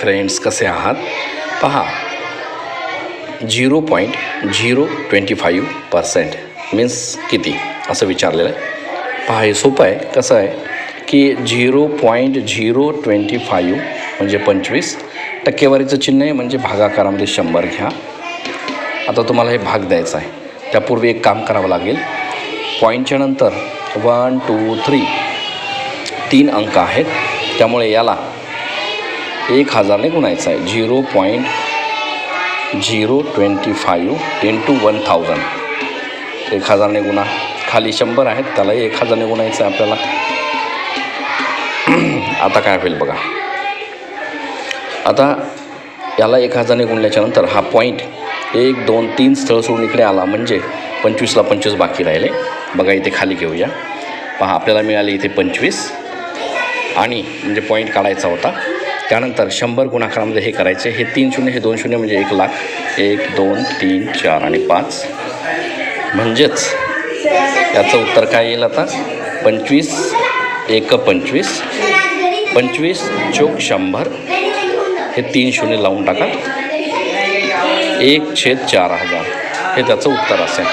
Friends, कसे आहात? पहा, 0.025% मीन्स किती असं विचारलेलं आहे. पहा, हे सोपं आहे. कसं आहे की 0.025 म्हणजे 25, टक्केवारीचं चिन्ह आहे म्हणजे भागाकारामध्ये 100 घ्या. आता तुम्हाला हे भाग द्यायचं आहे. त्यापूर्वी एक काम करावं लागेल. पॉईंटच्या नंतर 1, 2, 3 3 अंक आहेत, त्यामुळे याला 1000ने गुणायचं आहे. 0.025 इंटू 1000, 1000ने गुणा. खाली 100 आहेत, त्यालाही 1000ने गुणायचं आहे आपल्याला. आता काय होईल बघा. आता याला 1000ने गुणल्याच्या नंतर हा पॉईंट 1, 2, 3 स्थळ सोडून इकडे आला म्हणजे 25ला 25 बाकी राहिले. बघा इथे खाली घेऊया. पहा, आपल्याला मिळाले इथे 25 आणि म्हणजे पॉईंट काढायचा होता. त्यानंतर 100 गुणाकारामध्ये हे करायचे. हे 3 शून्य, हे 2 शून्य म्हणजे 1,00,000. 1, 2, 3, 4 आणि 5 म्हणजेच याचं उत्तर काय येईल आता? 25 1 25, 25 चोक 100, हे 3 शून्य लावून टाका. 1/4000 हे त्याचं उत्तर असेल.